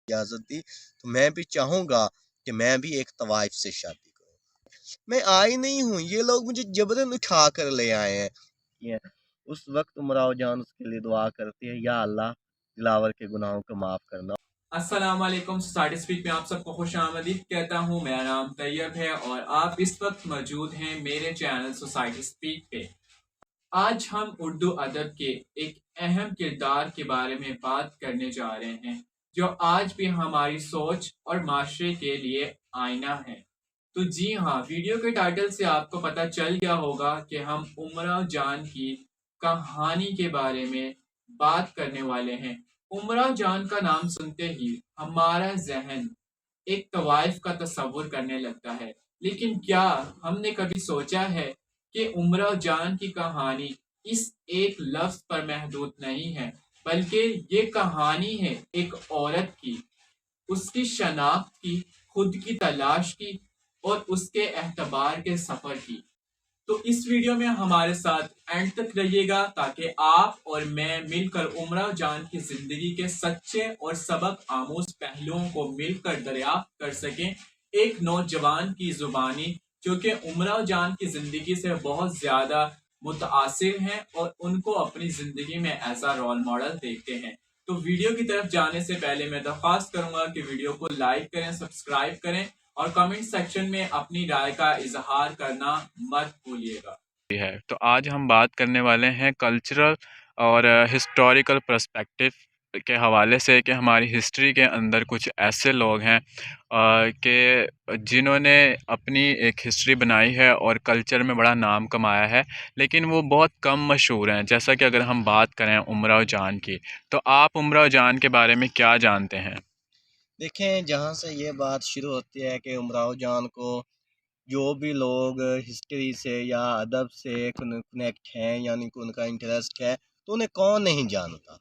इजाज़त दी तो मैं भी चाहूँगा कि मैं भी एक तवाइफ से शादी करूँ। मैं आई नहीं हूँ, ये लोग मुझे जबरन उठा कर ले आए हैं। ये उस वक्त उमराव जान उसके लिए दुआ करती है, या अल्लाह दिलावर के गुनाहों को माफ़ करना। अस्सलाम वालेकुम। सोसाइटी स्पीक में आप सबको खुश आमदीद कहता हूँ। मेरा नाम तैयब है और आप इस वक्त मौजूद हैं मेरे चैनल सोसाइटी स्पीक पे। आज हम उर्दू अदब के एक अहम किरदार के बारे में बात करने जा रहे हैं, जो आज भी हमारी सोच और माशरे के लिए आईना है। तो जी हाँ, वीडियो के टाइटल से आपको पता चल गया होगा कि हम उमराव जान की कहानी के बारे में बात करने वाले हैं। उमराव जान का नाम सुनते ही हमारा जहन एक तवाइफ का तस्वुर करने लगता है, लेकिन क्या हमने कभी सोचा है कि उमराव जान की कहानी इस एक लफ्ज पर महदूद नहीं है, बल्कि ये कहानी है एक औरत की, उसकी शनाख्त की, खुद की तलाश की और उसके एहतबार के सफर की। तो इस वीडियो में हमारे साथ एंड तक रहिएगा ताकि आप और मैं मिलकर उमराव जान की जिंदगी के सच्चे और सबक आमूज पहलुओं को मिलकर दरियाफ्त कर सकें, एक नौजवान की जुबानी जो कि उमराव जान की जिंदगी से बहुत ज्यादा मुतासिर हैं और उनको अपनी जिंदगी में ऐसा रोल मॉडल देखते हैं। तो वीडियो की तरफ जाने से पहले मैं दरख्वास्त करूंगा कि वीडियो को लाइक करें, सब्सक्राइब करें और कमेंट सेक्शन में अपनी राय का इजहार करना मत भूलिएगा। है तो आज हम बात करने वाले हैं कल्चरल और हिस्टोरिकल पर्सपेक्टिव के हवाले से कि हमारी हिस्ट्री के अंदर कुछ ऐसे लोग हैं कि जिन्होंने अपनी एक हिस्ट्री बनाई है और कल्चर में बड़ा नाम कमाया है, लेकिन वो बहुत कम मशहूर हैं। जैसा कि अगर हम बात करें उमराव जान की, तो आप उमराव जान के बारे में क्या जानते हैं? देखें, जहाँ से ये बात शुरू होती है कि उमराव जान को जो भी लोग हिस्ट्री से या अदब से कनेक्ट हैं, यानी कि उनका इंटरेस्ट है, तो उन्हें कौन नहीं जानता।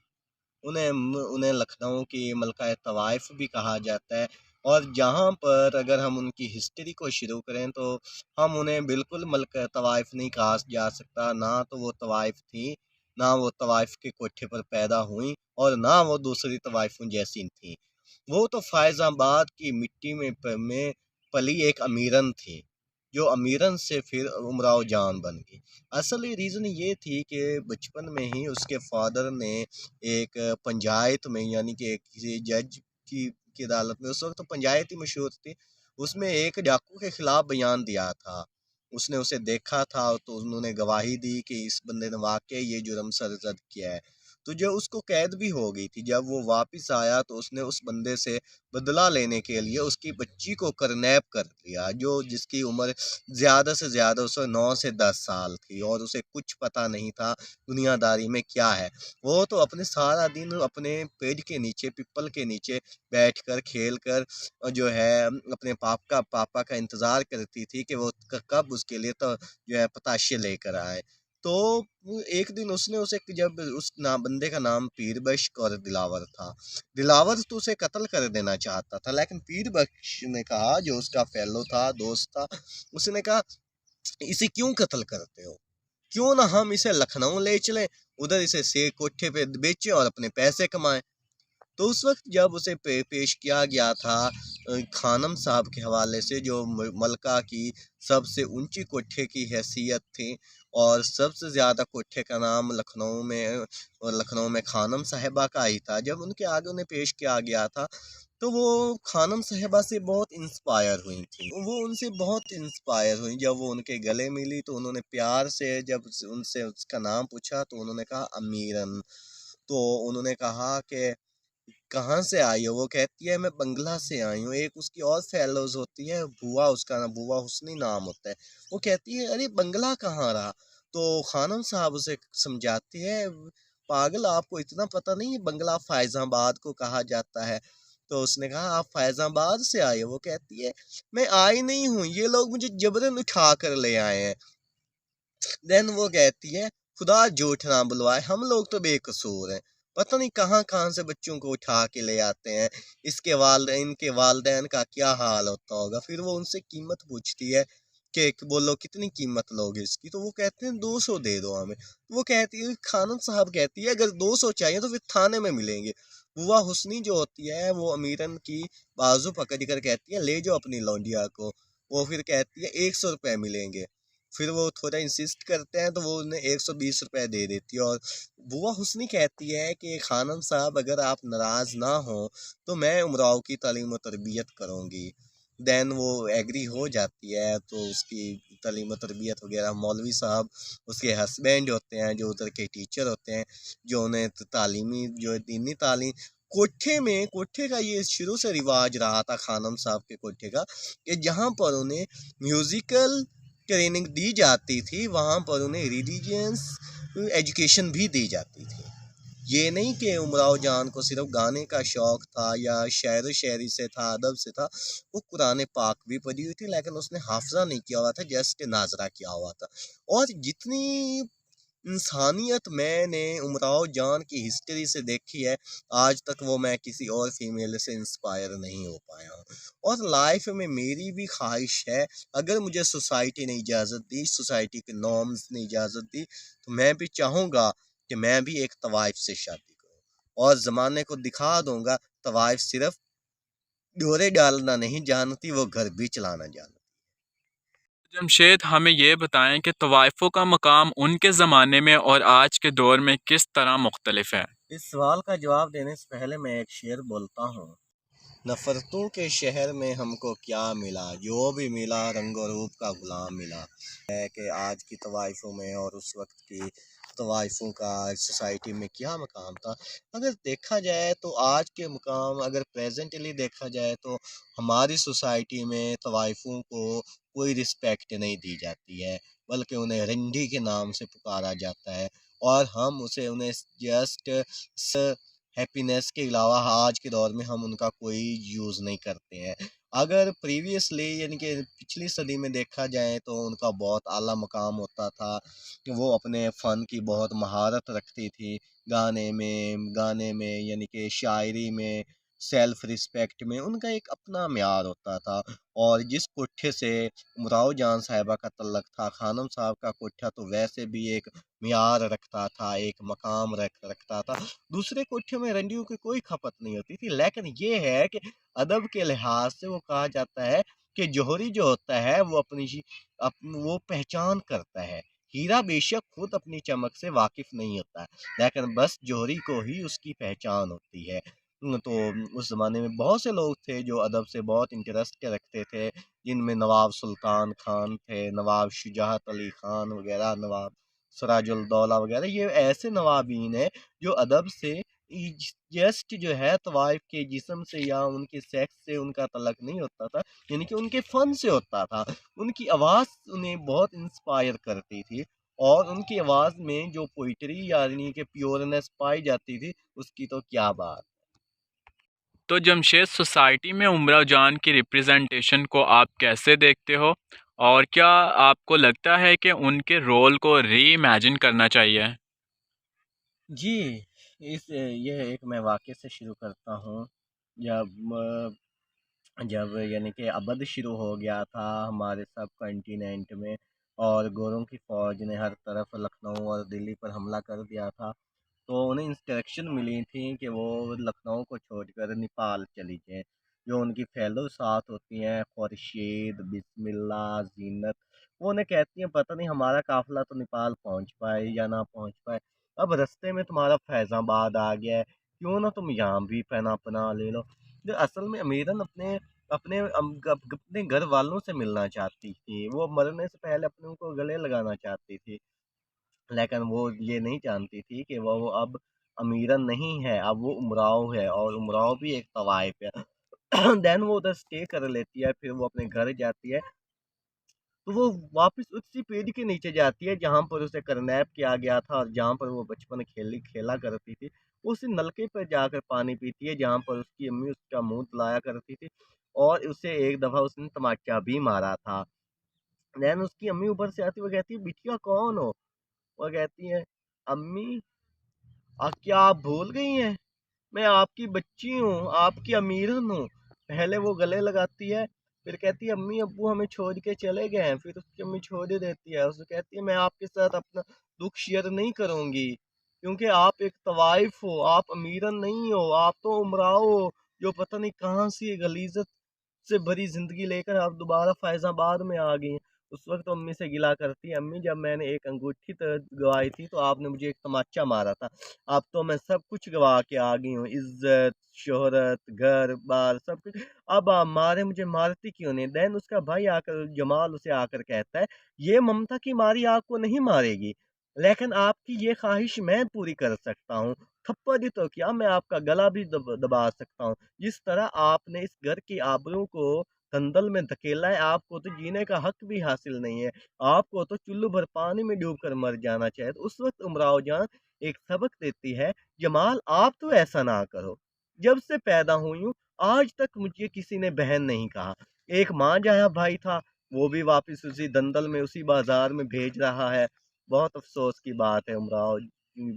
उन्हें उन्हें लखनऊ की मलका तवाइफ भी कहा जाता है। और जहाँ पर अगर हम उनकी हिस्ट्री को शुरू करें तो हम उन्हें बिल्कुल मलका तवाइफ नहीं कहा जा सकता। ना तो वो तवाइफ थी, ना वो तवाइफ के कोठे पर पैदा हुई, और ना वो दूसरी तवाइफों जैसी थी। वो तो फैज़ाबाद की मिट्टी में पली एक अमीरन थी, जो अमीरन से फिर उमराव जान बन गई। असली रीज़न ये थी कि बचपन में ही उसके फादर ने एक पंचायत में, यानी कि एक किसी जज की अदालत में, उस वक्त तो पंचायत ही मशहूर थी, उसमें एक डाकू के खिलाफ बयान दिया था। उसने उसे देखा था तो उन्होंने गवाही दी कि इस बंदे ने वाकई ये जुर्म सरजद किया है। तो जो उसको कैद भी हो गई थी, जब वो वापस आया तो उसने उस बंदे से बदला लेने के लिए उसकी बच्ची को किडनैप कर लिया, जो जिसकी उम्र ज़्यादा से ज़्यादा उसे 9 से 10 साल थी, और उसे कुछ पता नहीं था दुनियादारी में क्या है। वो तो अपने सारा दिन अपने पेड़ के नीचे, पिपल के नीचे बैठकर खेल कर जो है अपने पापा का इंतज़ार करती थी कि वो कब उसके लिए तो जो है पताशे लेकर आए। तो एक दिन उसने उसे, जब उस बंदे का नाम पीर बख्श और दिलावर था, दिलावर तो उसे कत्ल कर देना चाहता था, लेकिन पीर बख्श ने कहा, जो उसका फेलो था, दोस्त था, उसने कहा इसे क्यों कत्ल करते हो, क्यों ना हम इसे लखनऊ ले चलें, उधर इसे से कोठे पे बेचें और अपने पैसे कमाएं। तो उस वक्त जब उसे पेश किया गया था खानम साहब के हवाले से, जो मलका की सबसे ऊंची कोठे की हैसियत थी, और सबसे ज़्यादा कोठे का नाम लखनऊ में खानम साहिबा का ही था। जब उनके आगे उन्हें पेश किया गया था तो वो खानम साहिबा से बहुत इंस्पायर हुई थी, वो उनसे बहुत इंस्पायर हुई। जब वो उनके गले मिली तो उन्होंने प्यार से, जब उनसे उसका नाम पूछा तो उन्होंने कहा अमीरन। तो उन्होंने कहा कि कहाँ से आई हो? वो कहती है मैं बंगला से आई हूँ। एक उसकी और फेलोज होती है, बुआ, उसका नाम बुआ हुस्नी नाम होता है। वो कहती है अरे बंगला कहाँ रहा? तो खानम साहब उसे समझाती है, पागल, आपको इतना पता नहीं, बंगला फैज़ाबाद को कहा जाता है। तो उसने कहा आप फैज़ाबाद से आए हो? वो कहती है मैं आई नहीं हूँ, ये लोग मुझे जबरन उठा कर ले आए हैं। देन वो कहती है खुदा झूठ ना बुलवाए, हम लोग तो बेकसूर हैं, पता नहीं कहाँ कहाँ से बच्चों को उठा के ले आते हैं। इनके वालदैन का क्या हाल होता होगा। फिर वो उनसे कीमत पूछती है कि बोलो कितनी कीमत लोगे इसकी? तो वो कहते हैं 200 दे दो हमें। तो वो कहती है, खानम साहब कहती है अगर 200 चाहिए तो फिर थाने में मिलेंगे। बुआ हुस्नी जो होती है वो अमीरन की बाजू पकड़ कर कहती है ले जाओ अपनी लौंडिया को। वो फिर कहती है 100 रुपये मिलेंगे। फिर वो थोड़ा इंसिस्ट करते हैं तो वो उन्हें 120 रुपये दे देती है। और बुआ हुस्नी कहती है कि खानम साहब अगर आप नाराज़ ना हो तो मैं उमराव की तालीम व तरबियत करूँगी। देन वो एग्री हो जाती है। तो उसकी तालीम व तरबियत वगैरह मौलवी साहब उसके हस्बैंड होते हैं जो उधर के टीचर होते हैं, जो उन्हें तालीमी जो दीनी तालीम कोठे का ये शुरू से रिवाज रहा था खानम साहब के कोठे का, कि जहाँ पर उन्हें म्यूज़िकल ट्रेनिंग दी जाती थी वहाँ पर उन्हें रिलीजियस एजुकेशन भी दी जाती थी। ये नहीं कि उमराव जान को सिर्फ गाने का शौक़ था या शायर शायरी से था, अदब से था। वो कुरान पाक भी पढ़ी हुई थी लेकिन उसने हाफजा नहीं किया हुआ था, जस्ट नाजरा किया हुआ था। और जितनी इंसानियत मैंने उमराव जान की हिस्ट्री से देखी है आज तक वो मैं किसी और फीमेल से इंस्पायर नहीं हो पाया हूँ। और लाइफ में मेरी भी ख्वाहिश है, अगर मुझे सोसाइटी ने इजाज़त दी, सोसाइटी के नॉर्म्स ने इजाज़त दी, तो मैं भी चाहूँगा कि मैं भी एक तवाइफ से शादी करूँ और ज़माने को दिखा दूंगा तवाइफ सिर्फ डोरे डालना नहीं जानती, वो घर भी चलाना जानती। जमशेद, हमें ये बताएं कि तवाइफ़ों का मकाम उनके ज़माने में और आज के दौर में किस तरह मुख्तलिफ है। इस सवाल का जवाब देने से पहले मैं एक शेर बोलता हूँ। नफ़रतों के शहर में हमको क्या मिला, जो भी मिला रंग और रूप का गुलाम मिला। है कि आज की तवाइफ़ों में और उस वक्त की तवाइफ़ों का सोसाइटी में क्या मकाम था। अगर देखा जाए तो आज के मुकाम अगर प्रेजेंटली देखा जाए तो हमारी सोसाइटी में तवाइफ़ों को कोई रिस्पेक्ट नहीं दी जाती है, बल्कि उन्हें रंडी के नाम से पुकारा जाता है। और हम उसे उन्हें जस्ट हैप्पीनेस के अलावा आज के दौर में हम उनका कोई यूज़ नहीं करते हैं। अगर प्रीवियसली यानी कि पिछली सदी में देखा जाए तो उनका बहुत आला मकाम होता था कि वो अपने फ़न की बहुत महारत रखती थी, गाने में यानी कि शायरी में, सेल्फ रिस्पेक्ट में उनका एक अपना म्यार होता था। और जिस कोठे से उमराव जान साहिबा का तल्लक था, खानम साहब का कोठा तो वैसे भी एक म्यार रखता था, एक मकाम रखता था। दूसरे कोठे में रंडियों की कोई खपत नहीं होती थी, लेकिन ये है कि अदब के लिहाज से वो कहा जाता है कि जौहरी जो होता है वो वो पहचान करता है। हीरा बेशक खुद अपनी चमक से वाकिफ नहीं होता है, लेकिन बस जौहरी को ही उसकी पहचान होती है। तो उस ज़माने में बहुत से लोग थे जो अदब से बहुत इंटरेस्ट रखते थे, जिनमें नवाब सुल्तान खान थे, नवाब शुजात अली खान वगैरह, नवाब सिराजुल दौला वगैरह। ये ऐसे नवाबीन हैं जो अदब से जस्ट जो है तवाइफ के जिस्म से या उनके सेक्स से उनका तल्लक नहीं होता था, यानी कि उनके फ़न से होता था। उनकी आवाज़ उन्हें बहुत इंस्पायर करती थी और उनकी आवाज़ में जो पोइट्री यानी कि प्योरनेस पाई जाती थी उसकी तो क्या बात। तो जमशेद, सोसाइटी में उमराव जान की रिप्रेजेंटेशन को आप कैसे देखते हो, और क्या आपको लगता है कि उनके रोल को री इमेजिन करना चाहिए। जी, ये एक मैं वाक़ये से शुरू करता हूँ। जब जब यानी कि अबद शुरू हो गया था हमारे सब कॉन्टिनेंट में और गोरों की फ़ौज ने हर तरफ लखनऊ और दिल्ली पर हमला कर दिया था, तो उन्हें इंस्ट्रक्शन मिली थी कि वो लखनऊ को छोड़कर नेपाल चली जाएँ। जो उनकी फ़ेलो साथ होती हैं खुर्शीद, बिस्मिल्लाह, ज़ीनत, वो उन्हें कहती हैं पता नहीं हमारा काफ़िला तो नेपाल पहुँच पाए या ना पहुँच पाए। अब रास्ते में तुम्हारा फैज़ाबाद आ गया है, क्यों ना तुम यहाँ भी पनाह ले लो। जो असल में अमीरन अपने अपने अपने घर वालों से मिलना चाहती थी, वो मरने से पहले अपने उनको गले लगाना चाहती थी। लेकिन वो ये नहीं जानती थी कि वो अब अमीरन नहीं है, अब वो उमराव है और उमराव भी एक तवाइफ है। देन वो उधर स्टे कर लेती है, फिर वो अपने घर जाती है, तो वो वापस उसी पेड़ के नीचे जाती है जहाँ पर उसे किडनैप किया गया था और जहाँ पर वो बचपन खेला करती थी। वो उसी नलके पर जाकर पानी पीती है जहाँ पर उसकी अम्मी उसका मुँह धुलाया करती थी और उसे एक दफ़ा उसने तमाचा भी मारा था। देन उसकी अम्मी ऊपर से आती है, वो कहती है, "बिटिया कौन हो?" वो कहती है, "अम्मी क्या आप भूल गई हैं? मैं आपकी बच्ची हूँ, आपकी अमीरन हूँ।" पहले वो गले लगाती है, फिर कहती है, "अम्मी अब्बू हमें छोड़ के चले गए हैं।" फिर उसकी अम्मी छोड़ ही देती है, उसे कहती है, "मैं आपके साथ अपना दुःख शेयर नहीं करूँगी।" क्योंकि आप एक तवाइफ हो, आप अमीरन नहीं हो, आप तो उमराव हो जो पता नहीं कहाँ से गलीजत से भरी ज़िंदगी लेकर आप दोबारा फैज़ाबाद में आ गई हैं। उस वक़्त अम्मी से गिला करती, "अम्मी जब मैंने एक अंगूठी गँवाई थी तो आपने मुझे एक तमाचा मारा था। अब तो मैं सब कुछ गँवा के आ गई हूँ, इज़्ज़त, शोहरत, घर-बार सब कुछ। अब आप मुझे मारती क्यों नहीं?" देन उसका भाई आकर जमाल उसे आकर कहता है, "ये ममता की मारी आपको नहीं मारेगी, लेकिन आपकी ये ख़्वाहिश मैं पूरी कर सकता हूँ। थप्पड़ ही तो क्या, मैं आपका गला भी दबा सकता हूँ। जिस तरह आपने इस घर की आबरू को दलदल में धकेला है, आपको तो जीने का हक भी हासिल नहीं है। आपको तो चुल्लू भर पानी में डूबकर मर जाना चाहिए।" तो उस वक़्त उमराव जान एक सबक देती है, "जमाल आप तो ऐसा ना करो। जब से पैदा हुई हूँ, आज तक मुझे किसी ने बहन नहीं कहा। एक माँ जहाँ भाई था, वो भी वापस उसी दलदल में, उसी बाज़ार में भेज रहा है। बहुत अफ़सोस की बात है उमराव,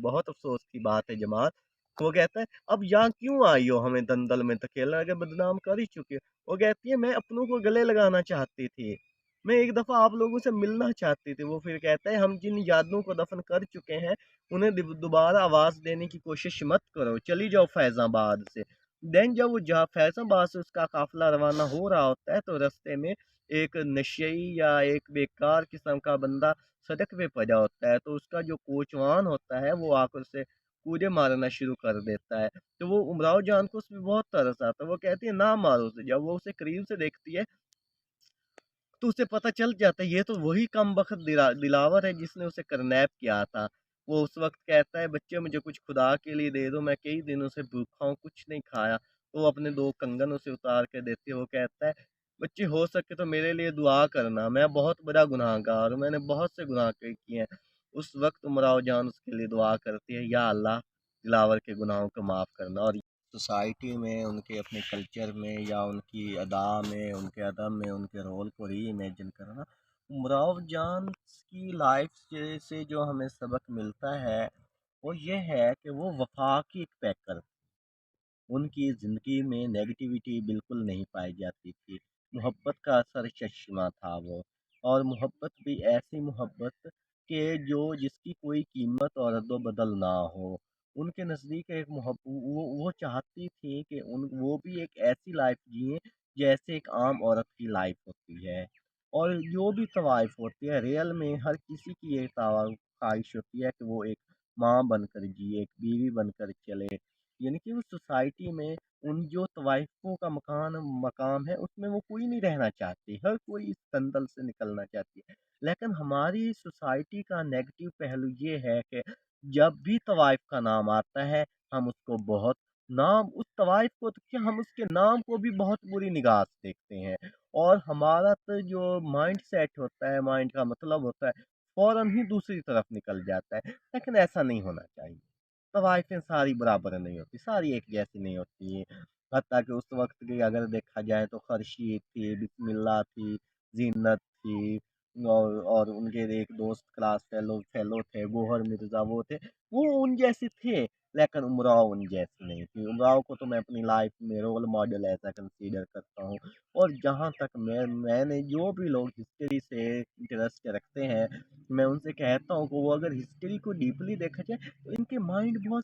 बहुत अफ़सोस की बात है जमाल।" वो कहता है, "अब यहाँ क्यों आई हो हमें दलदल में धकेलने, अगर बदनाम कर ही चुके हो?" वो कहती है, "मैं अपनों को गले लगाना चाहती थी। मैं एक दफ़ा आप लोगों से मिलना चाहती थी।" वो फिर कहता है, "हम जिन यादों को दफ़न कर चुके हैं, उन्हें दोबारा आवाज़ देने की कोशिश मत करो। चली जाओ फैज़ाबाद से।" देन जब वो फैज़ाबाद से उसका काफ़िला रवाना हो रहा होता है, तो रास्ते में एक नशई या एक बेकार किस्म का बंदा सड़क पे पड़ा होता है। तो उसका जो कोचवान होता है, वो आकर उसे कूदे मारना शुरू कर देता है। तो वो उमराव जान को उसपे बहुत तरस आता है, वो कहती है, "ना मारो उसे।" जब वो उसे करीब से देखती है, तो उसे पता चल जाता है ये तो वही कमबख्त दिलावर है जिसने उसे किडनैप किया था। वो उस वक़्त कहता है, "बच्चे मुझे कुछ खुदा के लिए दे दो, मैं कई दिनों से भूखा हूँ, कुछ नहीं खाया।" तो वो अपने 2 कंगन उसे उतार के देती है, वो कहता है, "बच्चे हो सके तो मेरे लिए दुआ करना, मैं बहुत बड़ा गुनाहगार हूँ, मैंने बहुत से गुनाह किए हैं।" उस वक़्त उमराव जान उसके लिए दुआ करती है, "या अल्लाह, दिलावर के गुनाहों को माफ़ करना।" और सोसाइटी में, उनके अपने कल्चर में या उनकी अदा में, उनके अदब में, उनके रोल को री-इमेजिन करना। उमराव जान की लाइफ से जो हमें सबक मिलता है, वो ये है कि वो वफ़ा की एक पैकर, उनकी ज़िंदगी में नेगेटिविटी बिल्कुल नहीं पाई जाती थी। मोहब्बत का सरचश्मा था वो, और मोहब्बत भी ऐसी मोहब्बत कि जो जिसकी कोई कीमत और अदो-बदल ना हो। उनके नज़दीक एक वो चाहती थी कि उन वो भी एक ऐसी लाइफ़ जिएँ जैसे एक आम औरत की लाइफ़ होती है। और जो भी तवाइफ होती है, रियल में हर किसी की ये ख़्वाहिश होती है कि वो एक माँ बनकर जिए, एक बीवी बनकर चले। यानी कि उस सोसाइटी में उन जो तवाइफों का मकाम है, उसमें वो कोई नहीं रहना चाहती, हर कोई इस दलदल से निकलना चाहती है। लेकिन हमारी सोसाइटी का नेगेटिव पहलू ये है कि जब भी तवाइफ का नाम आता है, हम उसको बहुत नाम उस तवाइफ को तो क्या, हम उसके नाम को भी बहुत बुरी निगाह से देखते हैं, और हमारा तो जो माइंड सेट होता है, माइंड का मतलब होता है, फ़ौरन ही दूसरी तरफ निकल जाता है। लेकिन ऐसा नहीं होना चाहिए। तवाइफ़ें सारी बराबर नहीं होती, सारी एक जैसी नहीं होती हैं। हत्ता कि उस वक़्त की अगर देखा जाए तो खर्शीद थी, बिस्मिल्लाह थी, ज़ीनत थी, और उनके एक दोस्त क्लास फ़ेलो थे, गौहर मिर्ज़ा वो थे। वो उन जैसे थे, लेकिन उमराव उन जैसी नहीं थी। उमराव को तो मैं अपनी लाइफ़ में रोल मॉडल ऐसा कंसीडर करता हूँ। और जहाँ तक मैंने जो भी लोग हिस्ट्री से इंटरेस्ट रखते हैं, मैं उनसे कहता हूँ कि वो अगर हिस्ट्री को डीपली देखा जाए, तो इनके माइंड बहुत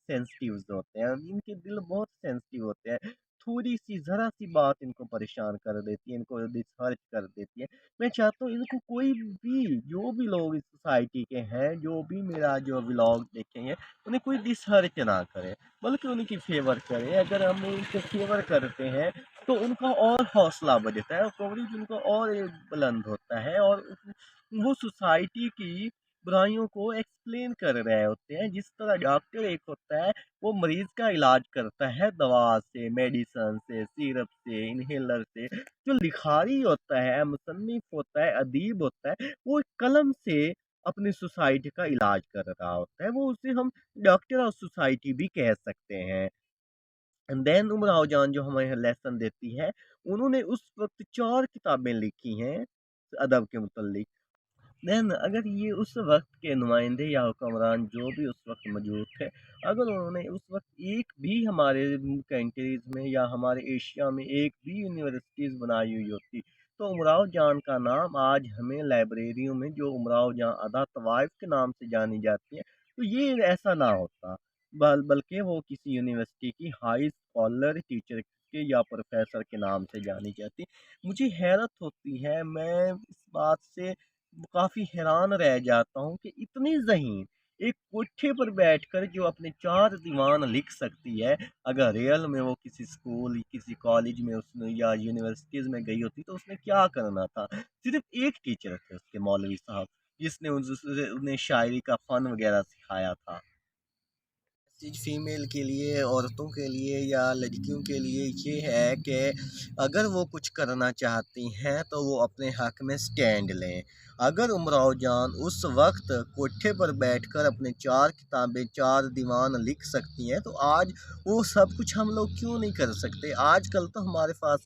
सेंसिटिव होते हैं, इनके दिल बहुत सेंसिटिव होते हैं। थोड़ी-सी ज़रा-सी बात इनको परेशान कर देती है, इनको डिसहर्ट कर देती है। मैं चाहता हूँ इनको कोई भी, जो भी लोग इस सोसाइटी के हैं, जो भी मेरा जो व्लॉग देखेंगे, उन्हें कोई डिसहर्ट ना करे, बल्कि उनकी फ़ेवर करे। अगर हम उनके फ़ेवर करते हैं, तो उनका और हौसला बढ़ता है, और कवरेज उनका और बुलंद होता है, और वो सोसाइटी की बुराइयों को एक्सप्लेन कर रहे होते हैं। जिस तरह डॉक्टर एक होता है, वो मरीज़ का इलाज करता है दवा से, मेडिसिन से, सिरप से, इन्हेलर से। जो लिखारी होता है, मुसन्निफ़ होता है, अदीब होता है, वो एक कलम से अपनी सोसाइटी का इलाज कर रहा होता है। वो उसे हम डॉक्टर ऑफ सोसाइटी भी कह सकते हैं। एंड देन उमराव जान जो हमें लेसन देती है, उन्होंने उस वक़्त 4 किताबें लिखी हैं अदब के मुतल्लिक। देन अगर ये उस वक़्त के नुमाइंदे या हुक्मरान जो भी उस वक़्त मौजूद थे, अगर उन्होंने उस वक़्त एक भी हमारे कंट्रीज़ में या हमारे एशिया में एक भी यूनिवर्सिटीज़ बनाई हुई होती, तो उमराव जान का नाम आज हमें लाइब्रेरियों में, जो उमराव जान अदा तवाइफ के नाम से जानी जाती है, تو یہ ایسا نہ ہوتا، بلکہ وہ کسی یونیورسٹی کی ہائی اسکالر ٹیچر کے یا پروفیسر کے نام سے جانی جاتی۔ مجھے حیرت ہوتی ہے، میں اس بات سے کافی حیران رہ جاتا ہوں کہ اتنی ذہین ایک کوٹھے پر بیٹھ کر جو اپنے 4 دیوان لکھ سکتی ہے، اگر ریئل میں وہ کسی اسکول کسی کالج میں اس نے یا یونیورسٹیز میں گئی ہوتی تو اس نے کیا کرنا تھا؟ صرف ایک ٹیچر تھے اس کے، مولوی صاحب، جس نے انہیں شاعری کا فن وغیرہ سکھایا تھا۔ فیمیل کے لیے، عورتوں کے لیے یا لڑکیوں کے لیے یہ ہے کہ اگر وہ کچھ کرنا چاہتی ہیں تو وہ اپنے حق میں سٹینڈ لیں۔ اگر امراؤ جان اس وقت کوٹھے پر بیٹھ کر اپنے 4 کتابیں 4 دیوان لکھ سکتی ہیں تو آج وہ سب کچھ ہم لوگ کیوں نہیں کر سکتے؟ آج کل تو ہمارے پاس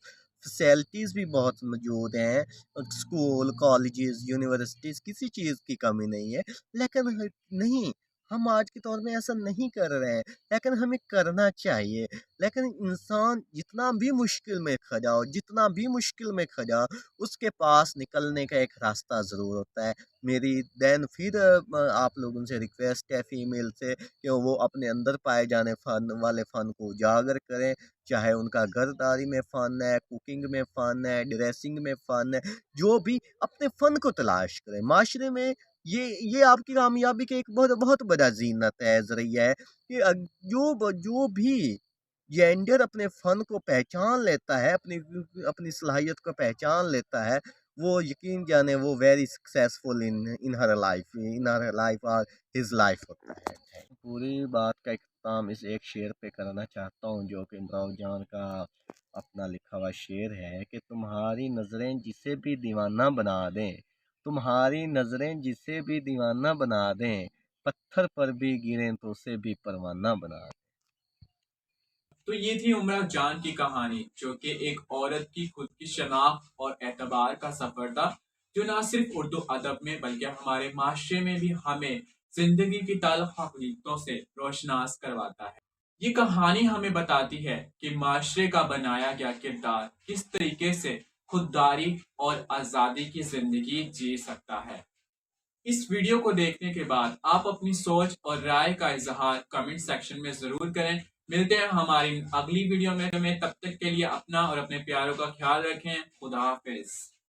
فیسلٹیز بھی بہت موجود ہیں، اسکول، کالجز، یونیورسٹیز، کسی چیز کی کمی نہیں ہے، لیکن نہیں، ہم آج کے دور میں ایسا نہیں کر رہے ہیں، لیکن ہمیں کرنا چاہیے۔ لیکن انسان جتنا بھی مشکل میں کھڑا ہو، جتنا بھی مشکل میں کھڑا ہو، اس کے پاس نکلنے کا ایک راستہ ضرور ہوتا ہے۔ میری دین پھر آپ لوگوں سے ریکویسٹ ہے فیمیل سے کہ وہ اپنے اندر پائے جانے والے فن کو اجاگر کریں، چاہے ان کا گھرداری میں فن ہے، کوکنگ میں فن ہے، ڈریسنگ میں فن ہے، جو بھی اپنے فن کو تلاش کریں۔ معاشرے میں یہ آپ کی کامیابی کا ایک بہت بڑا زینت ہے، ذریعہ ہے کہ جو بھی جینڈر اپنے فن کو پہچان لیتا ہے، اپنی صلاحیت کو پہچان لیتا ہے، وہ یقین جانے وہ ویری سکسیسفل ان ہر لائف اور ہز لائف ہوتا ہے۔ پوری بات کا اختتام اس ایک شعر پہ کرنا چاہتا ہوں جو کہ امراؤ جان کا اپنا لکھا ہوا شعر ہے کہ تمہاری نظریں جسے بھی دیوانہ بنا دیں، تمہاری نظریں جسے بھی دیوانہ بنا دیں، پتھر پر بھی گریں تو اسے بھی پروانہ بنا دیں۔ تو یہ تھی امراؤ جان کی کہانی، جو کہ ایک عورت کی خود کی شناخت اور اعتبار کا سفر تھا، جو نہ صرف اردو ادب میں بلکہ ہمارے معاشرے میں بھی ہمیں زندگی کی تلخ حقیقتوں سے روشناس کرواتا ہے۔ یہ کہانی ہمیں بتاتی ہے کہ معاشرے کا بنایا گیا کردار کس طریقے سے خودداری اور آزادی کی زندگی جی سکتا ہے۔ اس ویڈیو کو دیکھنے کے بعد آپ اپنی سوچ اور رائے کا اظہار کمنٹ سیکشن میں ضرور کریں۔ ملتے ہیں ہماری اگلی ویڈیو میں، تب تک کے لیے اپنا اور اپنے پیاروں کا خیال رکھیں۔ خدا حافظ۔